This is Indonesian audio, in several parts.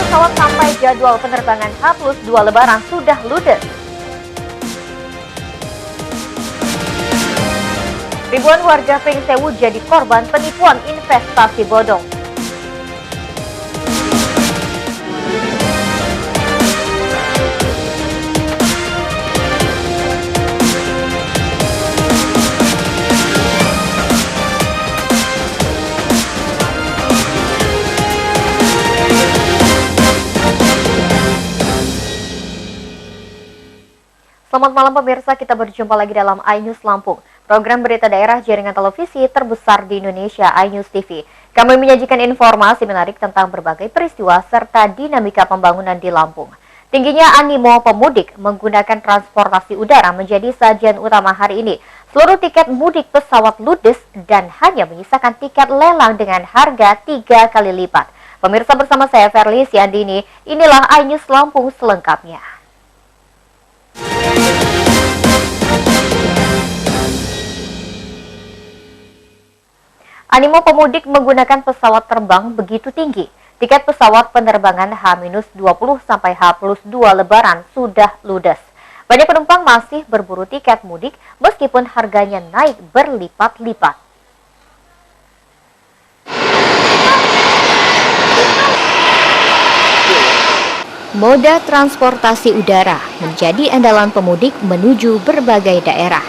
pesawat sampai jadwal penerbangan H+2 Lebaran sudah ludes. Ribuan warga Pringsewu jadi korban penipuan investasi bodong. Selamat malam pemirsa, kita berjumpa lagi dalam iNews Lampung, program berita daerah jaringan televisi terbesar di Indonesia, iNews TV. Kami menyajikan informasi menarik tentang berbagai peristiwa serta dinamika pembangunan di Lampung. Tingginya animo pemudik menggunakan transportasi udara menjadi sajian utama hari ini. Seluruh tiket mudik pesawat ludes dan hanya menyisakan tiket lelang dengan harga 3 kali lipat. Pemirsa, bersama saya Verly Siandini, inilah iNews Lampung selengkapnya. Animo pemudik menggunakan pesawat terbang begitu tinggi. Tiket pesawat penerbangan H-20 sampai H+2 Lebaran sudah ludes. Banyak penumpang masih berburu tiket mudik meskipun harganya naik berlipat-lipat. Moda transportasi udara menjadi andalan pemudik menuju berbagai daerah.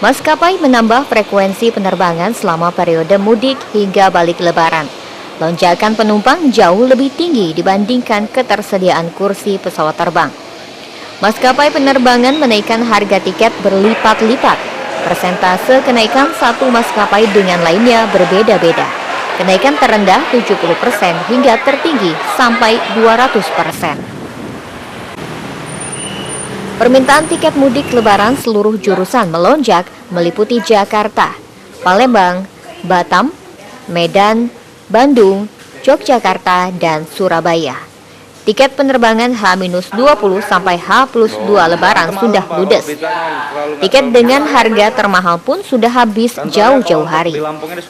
Maskapai menambah frekuensi penerbangan selama periode mudik hingga balik Lebaran. Lonjakan penumpang jauh lebih tinggi dibandingkan ketersediaan kursi pesawat terbang. Maskapai penerbangan menaikkan harga tiket berlipat-lipat. Persentase kenaikan satu maskapai dengan lainnya berbeda-beda. Kenaikan terendah 70% hingga tertinggi sampai 200%. Permintaan tiket mudik Lebaran seluruh jurusan melonjak meliputi Jakarta, Palembang, Batam, Medan, Bandung, Yogyakarta, dan Surabaya. Tiket penerbangan H-20 sampai H+2 Lebaran sudah ludes. Tiket dengan harga termahal pun sudah habis jauh-jauh hari.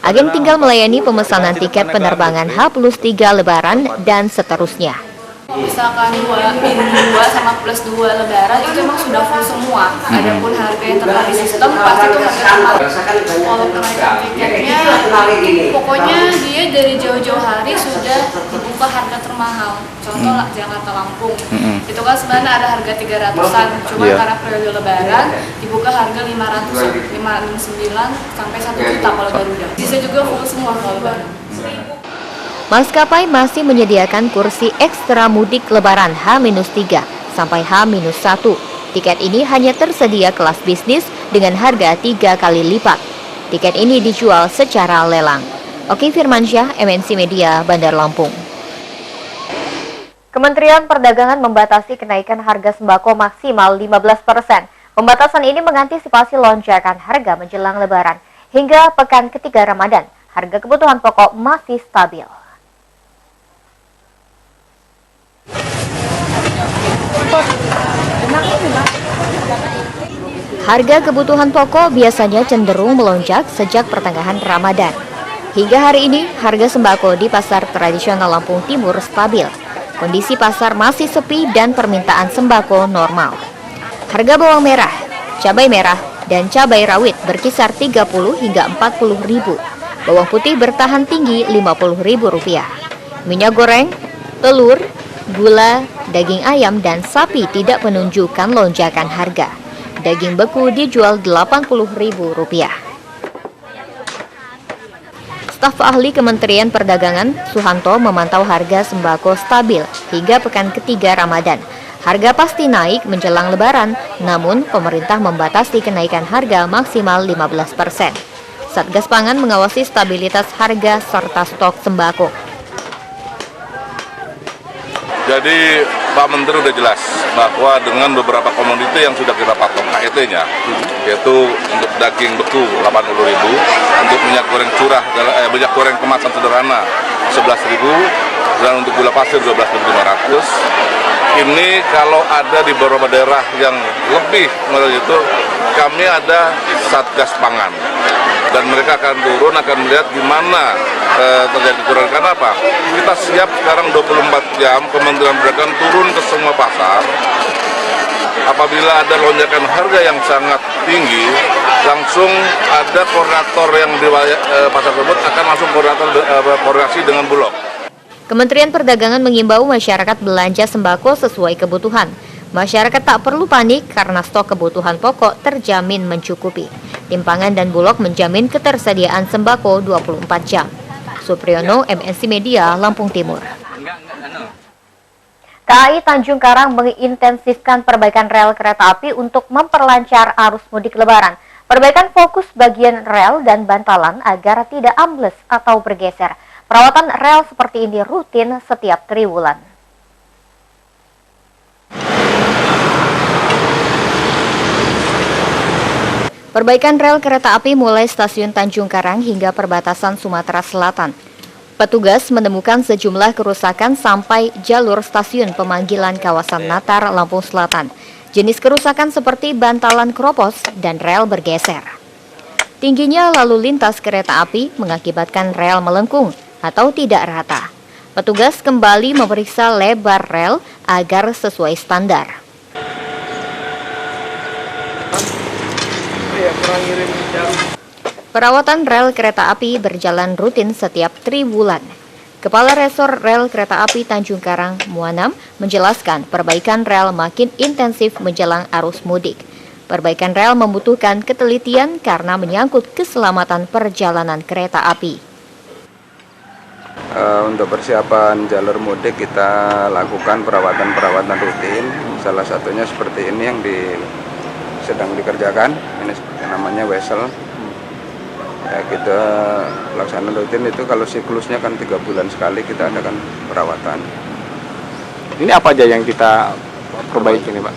Agen tinggal melayani pemesanan tiket penerbangan H+3 Lebaran dan seterusnya. Misalkan 2 sama +2 Lebaran itu memang sudah full semua. Adapun harga yang tertera di sistem pasti itu harga termahal. Kalau kenaikan tiketnya, pokoknya dia dari jauh-jauh hari sudah dibuka harga termahal. Contoh lah Jakarta Lampung, itu kan sebenarnya ada harga 300-an, cuma karena periode Lebaran dibuka harga 500, 569 sampai 1 juta kalau Garuda. Bisa juga full semua kalau Lebaran. Maskapai masih menyediakan kursi ekstra mudik Lebaran H-3 sampai H-1. Tiket ini hanya tersedia kelas bisnis dengan harga 3 kali lipat. Tiket ini dijual secara lelang. Oki Firmansyah, MNC Media, Bandar Lampung. Kementerian Perdagangan membatasi kenaikan harga sembako maksimal 15%. Pembatasan ini mengantisipasi lonjakan harga menjelang Lebaran. Hingga pekan ketiga Ramadan, harga kebutuhan pokok masih stabil. Harga kebutuhan pokok biasanya cenderung melonjak sejak pertengahan Ramadan. Hingga hari ini, harga sembako di pasar tradisional Lampung Timur stabil. Kondisi pasar masih sepi dan permintaan sembako normal. Harga bawang merah, cabai merah, dan cabai rawit berkisar 30 hingga 40 ribu. Bawang putih bertahan tinggi 50 ribu rupiah. Minyak goreng, telur, gula, daging ayam, dan sapi tidak menunjukkan lonjakan harga. Daging beku dijual Rp80.000. Staf ahli Kementerian Perdagangan, Suhanto, memantau harga sembako stabil hingga pekan ketiga Ramadan. Harga pasti naik menjelang Lebaran, namun pemerintah membatasi kenaikan harga maksimal 15%. Satgas Pangan mengawasi stabilitas harga serta stok sembako. Jadi Pak Menteri udah jelas bahwa dengan beberapa komoditi yang sudah kita patok KET-nya, yaitu untuk daging beku 80.000, untuk minyak goreng curah, minyak goreng kemasan sederhana 11.000, dan untuk gula pasir 12.500. Ini kalau ada di beberapa daerah yang lebih dari itu, kami ada Satgas Pangan, dan mereka akan turun, akan melihat gimana terjadi kurang. Karena apa? Kita siap sekarang 24 jam, Kementerian Perdagangan turun ke semua pasar. Apabila ada lonjakan harga yang sangat tinggi, langsung ada koordinator yang di pasar tersebut akan langsung koordinasi dengan Bulog. Kementerian Perdagangan mengimbau masyarakat belanja sembako sesuai kebutuhan. Masyarakat tak perlu panik karena stok kebutuhan pokok terjamin mencukupi. Tim Pangan dan Bulog menjamin ketersediaan sembako 24 jam. Supriyono, MNC Media, Lampung Timur. KAI Tanjung Karang mengintensifkan perbaikan rel kereta api untuk memperlancar arus mudik Lebaran. Perbaikan fokus bagian rel dan bantalan agar tidak ambles atau bergeser. Perawatan rel seperti ini rutin setiap triwulan. Perbaikan rel kereta api mulai stasiun Tanjung Karang hingga perbatasan Sumatera Selatan. Petugas menemukan sejumlah kerusakan sampai jalur stasiun pemanggilan kawasan Natar, Lampung Selatan. Jenis kerusakan seperti bantalan keropos dan rel bergeser. Tingginya lalu lintas kereta api mengakibatkan rel melengkung atau tidak rata. Petugas kembali memeriksa lebar rel agar sesuai standar. Perawatan rel kereta api berjalan rutin setiap triwulan. Kepala Resor Rel Kereta Api Tanjung Karang, Muanam, menjelaskan perbaikan rel makin intensif menjelang arus mudik. Perbaikan rel membutuhkan ketelitian karena menyangkut keselamatan perjalanan kereta api. Untuk persiapan jalur mudik kita lakukan perawatan rutin. Salah satunya seperti ini yang sedang dikerjakan. Ini seperti namanya wesel. Ya, kita pelaksanaan rutin itu kalau siklusnya kan 3 bulan sekali kita adakan perawatan. Ini apa aja yang kita perbaiki nih Pak?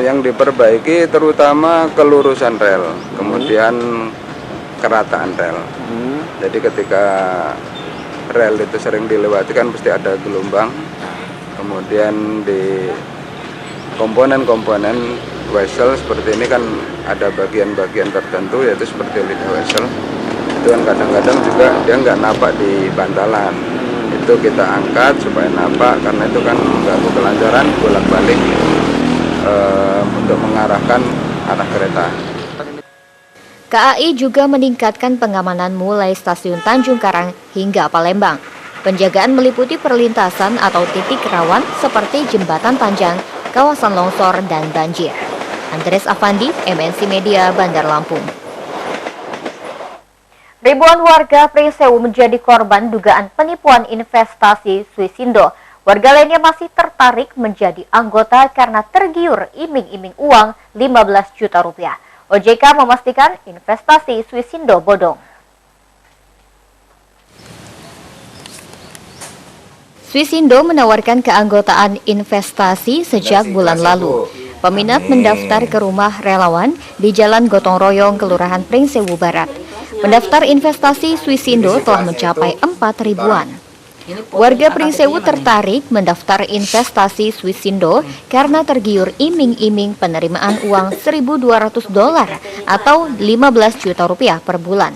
Yang diperbaiki terutama kelurusan rel, kemudian kerataan rel. Jadi ketika rel itu sering dilewati kan pasti ada gelombang. Kemudian di komponen-komponen wesel seperti ini kan ada bagian-bagian tertentu yaitu seperti lidah wesel. Itu kan kadang-kadang juga dia nggak napak di bantalan. Itu kita angkat supaya napak karena itu kan mengganggu kelancaran bolak-balik untuk mengarahkan arah kereta. KAI juga meningkatkan pengamanan mulai stasiun Tanjung Karang hingga Palembang. Penjagaan meliputi perlintasan atau titik rawan seperti jembatan panjang, kawasan longsor, dan banjir. Andres Afandi, MNC Media, Bandar Lampung. Ribuan warga Pringsewu menjadi korban dugaan penipuan investasi Swisindo. Warga lainnya masih tertarik menjadi anggota karena tergiur iming-iming uang 15 juta rupiah. OJK memastikan investasi Swisindo bodong. Swisindo menawarkan keanggotaan investasi sejak bulan lalu. Peminat mendaftar ke rumah relawan di Jalan Gotong Royong, Kelurahan Pringsewu Barat. Pendaftar investasi Swisindo telah mencapai 4.000-an. Warga Pringsewu tertarik mendaftar investasi Swisindo karena tergiur iming-iming penerimaan uang $1.200 atau 15 juta rupiah per bulan.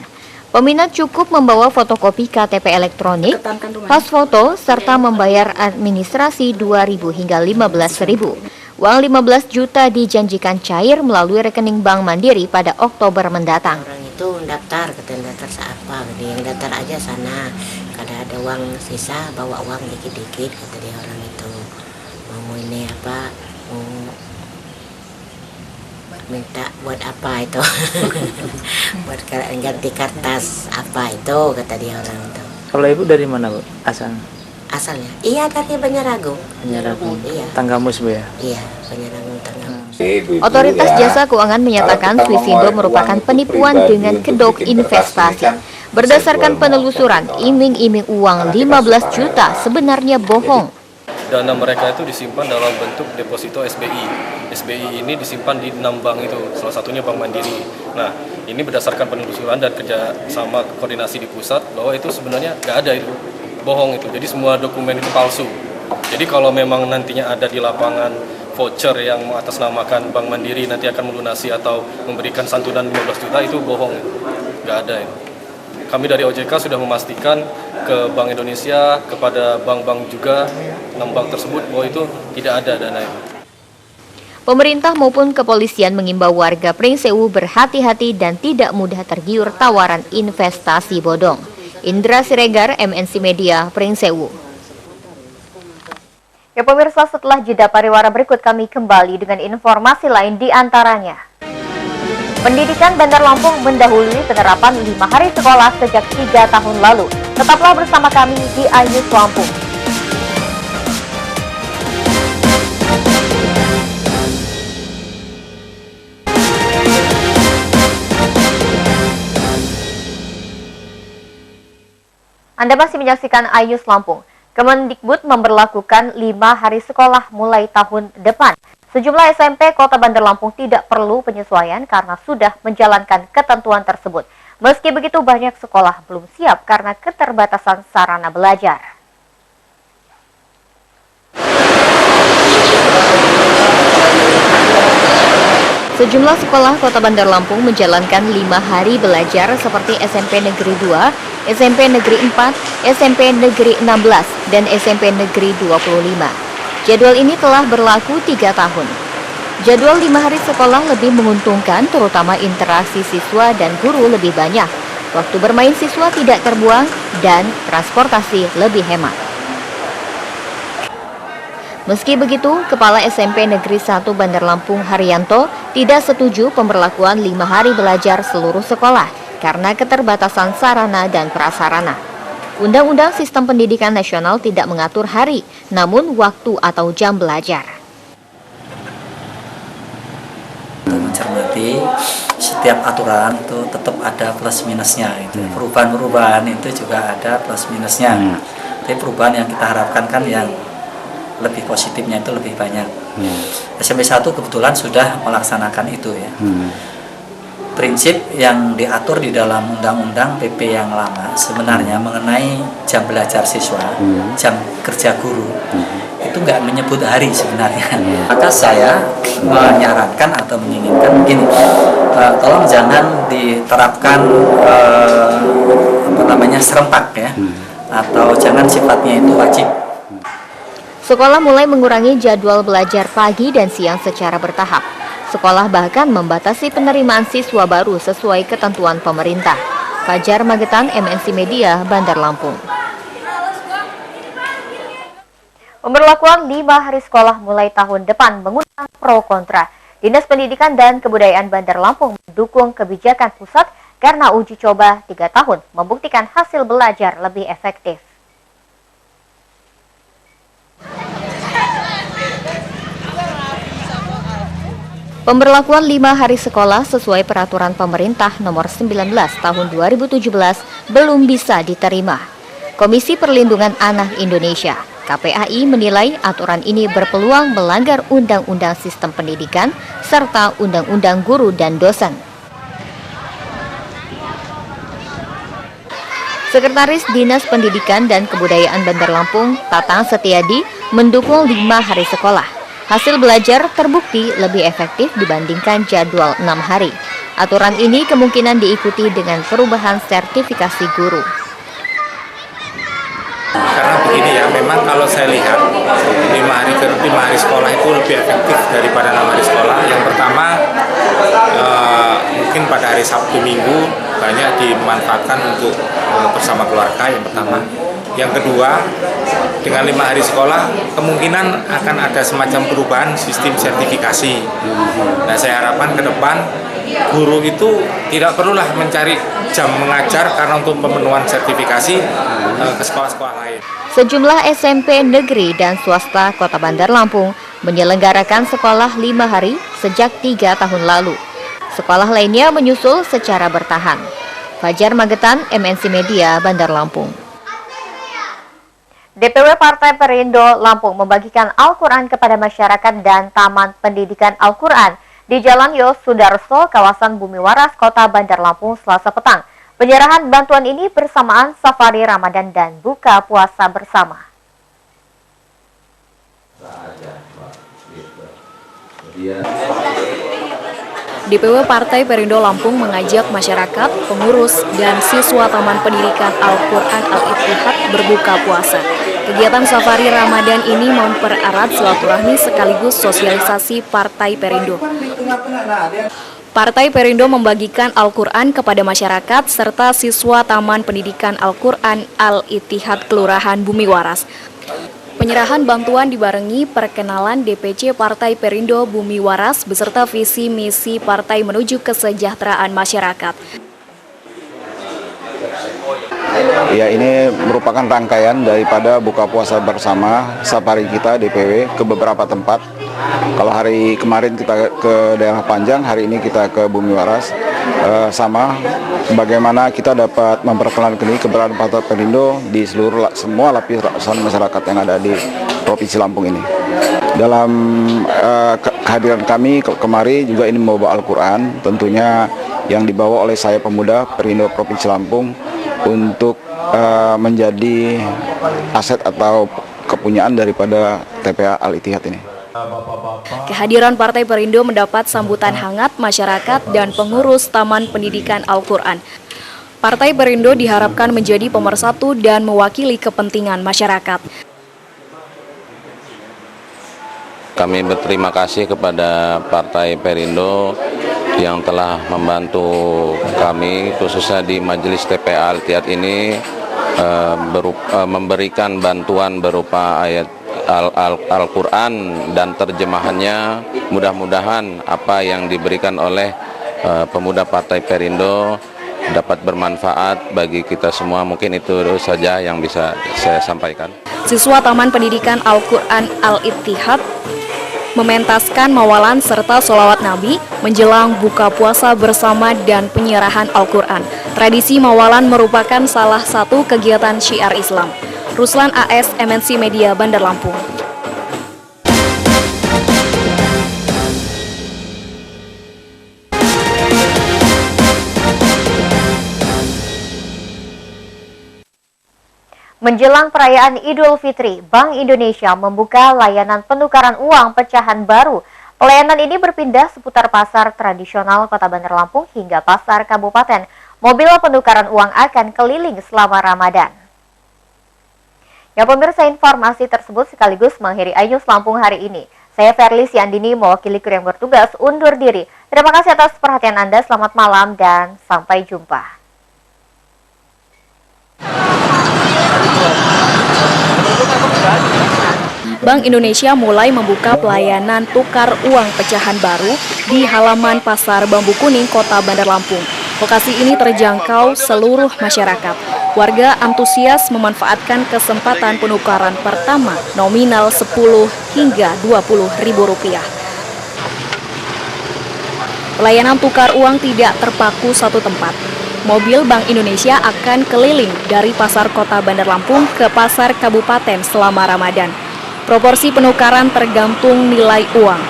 Peminat cukup membawa fotokopi KTP elektronik, pas foto, serta membayar administrasi 2.000 hingga 15.000. Uang 15 juta dijanjikan cair melalui rekening Bank Mandiri pada Oktober mendatang. Orang itu daftar, katanya daftar siapa, yang daftar aja sana. Kalau ada uang sisa, bawa uang dikit-dikit, kata dia orang itu. Mau ini apa, mau minta buat apa itu. Buat ganti kertas apa itu, kata dia orang itu. Kalau ibu dari mana Bu asalnya? Asalnya? Iya, dari Banyaragung. Banyaragung. Iya. Tanggamus Bu ya? Iya, Banyaragung Tanggamus. Otoritas Jasa Keuangan menyatakan Swisindo merupakan penipuan dengan kedok investasi. Berdasarkan penelusuran, iming-iming uang 15 juta sebenarnya bohong. Dana mereka itu disimpan dalam bentuk deposito SBI. SBI ini disimpan di 6 bank itu, salah satunya Bank Mandiri. Nah, ini berdasarkan penelusuran dan kerjasama koordinasi di pusat bahwa itu sebenarnya nggak ada itu, bohong itu. Jadi semua dokumen itu palsu. Jadi kalau memang nantinya ada di lapangan voucher yang mengatasnamakan Bank Mandiri nanti akan melunasi atau memberikan santunan 15 juta itu bohong, nggak ada itu. kami dari OJK sudah memastikan ke Bank Indonesia, kepada bank-bank juga, 6 bank tersebut bahwa itu tidak ada dana itu. Pemerintah maupun kepolisian mengimbau warga Pringsewu berhati-hati dan tidak mudah tergiur tawaran investasi bodong. Indra Siregar, MNC Media, Pringsewu. Ya pemirsa, setelah jeda pariwara berikut kami kembali dengan informasi lain di antaranya. Pendidikan Bandar Lampung mendahului penerapan 5 hari sekolah sejak 3 tahun lalu. Tetaplah bersama kami di iNews Lampung. Anda masih menyaksikan iNews Lampung. Kemendikbud memberlakukan 5 hari sekolah mulai tahun depan. Sejumlah SMP Kota Bandar Lampung tidak perlu penyesuaian karena sudah menjalankan ketentuan tersebut. Meski begitu, banyak sekolah belum siap karena keterbatasan sarana belajar. Sejumlah sekolah Kota Bandar Lampung menjalankan 5 hari belajar seperti SMP Negeri 2, SMP Negeri 4, SMP Negeri 16, dan SMP Negeri 25. Jadwal ini telah berlaku 3 tahun. Jadwal 5 hari sekolah lebih menguntungkan, terutama interaksi siswa dan guru lebih banyak. Waktu bermain siswa tidak terbuang dan transportasi lebih hemat. Meski begitu, Kepala SMP Negeri 1 Bandar Lampung Haryanto tidak setuju pemberlakuan 5 hari belajar seluruh sekolah karena keterbatasan sarana dan prasarana. Undang-Undang Sistem Pendidikan Nasional tidak mengatur hari, namun waktu atau jam belajar. Untuk mencermati setiap aturan itu tetap ada plus minusnya. Perubahan-perubahan itu juga ada plus minusnya. Tapi perubahan yang kita harapkan kan yang lebih positifnya itu lebih banyak. SMP 1 kebetulan sudah melaksanakan itu ya. Prinsip yang diatur di dalam undang-undang PP yang lama sebenarnya mengenai jam belajar siswa, jam kerja guru, itu nggak menyebut hari sebenarnya. Maka saya menyarankan atau menginginkan begini, tolong jangan diterapkan serempak ya, atau jangan sifatnya itu wajib. Sekolah mulai mengurangi jadwal belajar pagi dan siang secara bertahap. Sekolah bahkan membatasi penerimaan siswa baru sesuai ketentuan pemerintah. Fajar Magetan, MNC Media, Bandar Lampung. Pemberlakuan 5 hari sekolah mulai tahun depan mengundang pro kontra. Dinas Pendidikan dan Kebudayaan Bandar Lampung mendukung kebijakan pusat karena uji coba 3 tahun membuktikan hasil belajar lebih efektif. Pemberlakuan 5 hari sekolah sesuai peraturan pemerintah nomor 19 tahun 2017 belum bisa diterima. Komisi Perlindungan Anak Indonesia (KPAI) menilai aturan ini berpeluang melanggar Undang-Undang Sistem Pendidikan serta Undang-Undang Guru dan Dosen. Sekretaris Dinas Pendidikan dan Kebudayaan Bandar Lampung, Tatang Setiadi, mendukung 5 hari sekolah. Hasil belajar terbukti lebih efektif dibandingkan jadwal 6 hari. Aturan ini kemungkinan diikuti dengan perubahan sertifikasi guru. Karena begini ya, memang kalau saya lihat 5 hari sekolah itu lebih efektif daripada 6 hari sekolah. Yang pertama, mungkin pada hari Sabtu Minggu banyak dimanfaatkan untuk bersama keluarga, yang pertama. Yang kedua, dengan 5 hari sekolah kemungkinan akan ada semacam perubahan sistem sertifikasi. Nah, saya harapkan ke depan guru itu tidak perlulah mencari jam mengajar karena untuk pemenuhan sertifikasi ke sekolah-sekolah lain. Sejumlah SMP negeri dan swasta Kota Bandar Lampung menyelenggarakan sekolah 5 hari sejak 3 tahun lalu. Sekolah lainnya menyusul secara bertahan. Fajar Magetan, MNC Media, Bandar Lampung. DPW Partai Perindo Lampung membagikan Al-Quran kepada masyarakat dan Taman Pendidikan Al-Quran di Jalan Yos Sudarso, kawasan Bumi Waras, Kota Bandar Lampung, Selasa petang. Penyerahan bantuan ini bersamaan safari Ramadan dan buka puasa bersama. DPW Partai Perindo Lampung mengajak masyarakat, pengurus, dan siswa Taman Pendidikan Al-Quran Al-Ittihad berbuka puasa. Kegiatan safari Ramadan ini mempererat silaturahmi sekaligus sosialisasi Partai Perindo. Partai Perindo membagikan Al-Quran kepada masyarakat serta siswa Taman Pendidikan Al-Quran Al-Ittihad Kelurahan Bumi Waras. Penyerahan bantuan dibarengi perkenalan DPC Partai Perindo Bumi Waras beserta visi misi partai menuju kesejahteraan masyarakat. Ya, ini merupakan rangkaian daripada buka puasa bersama safari kita DPW ke beberapa tempat. Kalau hari kemarin kita ke daerah Panjang, hari ini kita ke Bumi Waras. Sama bagaimana kita dapat memperkenalkan ini keberadaan Partai Perindo di seluruh semua lapisan masyarakat yang ada di Provinsi Lampung ini. Dalam kehadiran kami kemari juga ini membawa Al-Quran, tentunya yang dibawa oleh saya pemuda Perindo Provinsi Lampung untuk menjadi aset atau kepunyaan daripada TPA Al-Ittihad ini. Kehadiran Partai Perindo mendapat sambutan hangat masyarakat dan pengurus Taman Pendidikan Al-Quran. Partai Perindo diharapkan menjadi pemersatu dan mewakili kepentingan masyarakat. Kami berterima kasih kepada Partai Perindo yang telah membantu kami khususnya di Majelis TPA Al-Ittihad ini memberikan bantuan berupa ayat Al-Quran dan terjemahannya. Mudah-mudahan apa yang diberikan oleh pemuda Partai Perindo dapat bermanfaat bagi kita semua. Mungkin itu saja yang bisa saya sampaikan. Siswa Taman Pendidikan Al-Quran Al-Ittihad mementaskan mawalan serta sholawat Nabi menjelang buka puasa bersama dan penyerahan Al-Quran. Tradisi mawalan merupakan salah satu kegiatan syiar Islam. Ruslan AS, MNC Media, Bandar Lampung. Menjelang perayaan Idul Fitri, Bank Indonesia membuka layanan penukaran uang pecahan baru. Pelayanan ini berpindah seputar pasar tradisional Kota Bandar Lampung hingga pasar kabupaten. Mobil penukaran uang akan keliling selama Ramadan. Ya pemirsa, informasi tersebut sekaligus mengakhiri iNews Lampung hari ini. Saya Verlis Yandini mewakili kru yang bertugas undur diri. Terima kasih atas perhatian Anda, selamat malam dan sampai jumpa. Bank Indonesia mulai membuka pelayanan tukar uang pecahan baru di halaman Pasar Bambu Kuning, Kota Bandar Lampung. Lokasi ini terjangkau seluruh masyarakat. Warga antusias memanfaatkan kesempatan penukaran pertama nominal 10 hingga 20 ribu rupiah. Pelayanan tukar uang tidak terpaku satu tempat. Mobil Bank Indonesia akan keliling dari Pasar Kota Bandar Lampung ke Pasar Kabupaten selama Ramadan. Proporsi penukaran tergantung nilai uang.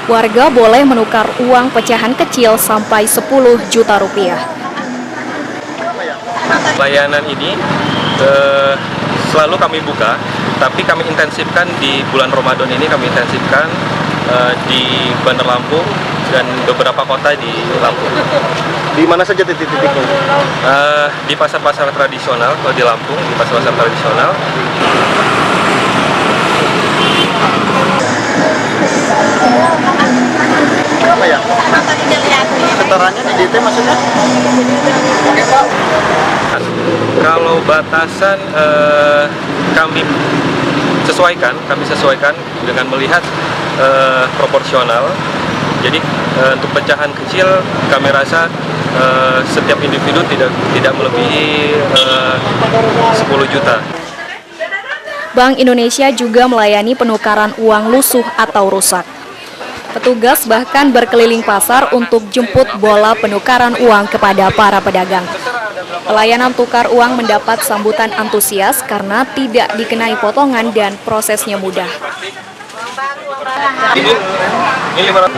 Warga boleh menukar uang pecahan kecil sampai 10 juta rupiah. Layanan ini selalu kami buka, tapi kami intensifkan di bulan Ramadan ini, kami intensifkan di Bandar Lampung dan beberapa kota di Lampung. Di mana saja titik-titiknya? Di pasar-pasar tradisional, kalau di Lampung, di pasar-pasar tradisional. Apa ya? Getarannya di DT maksudnya? Oke Pak. Kalau batasan kami sesuaikan dengan melihat proporsional. Jadi untuk pecahan kecil kami rasa setiap individu tidak melebihi 10 juta. Bank Indonesia juga melayani penukaran uang lusuh atau rusak. Petugas bahkan berkeliling pasar untuk jemput bola penukaran uang kepada para pedagang. Pelayanan tukar uang mendapat sambutan antusias karena tidak dikenai potongan dan prosesnya mudah. Ini 500. Iya, terima kasih.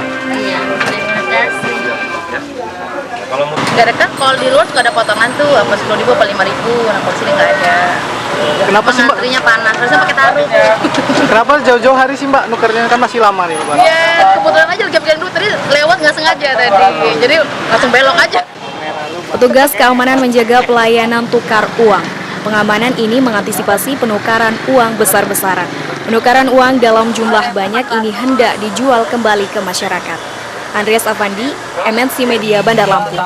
Nggak ada kan, kalau di luar suka ada potongan tuh, apa 10.000 apa 5.000, nah kalau sini nggak ada. Kenapa sih Mbak? Antrinya panas, harusnya pakai taruh. Kenapa jauh-jauh hari sih Mbak? Nukernya kan masih lama nih Mbak. Iya, kebetulan aja jam-jam dulu tadi lewat nggak sengaja tadi, jadi langsung belok aja. Petugas keamanan menjaga pelayanan tukar uang. Pengamanan ini mengantisipasi penukaran uang besar-besaran. Penukaran uang dalam jumlah banyak ini hendak dijual kembali ke masyarakat. Andreas Avandi, MNC Media, Bandar Lampung.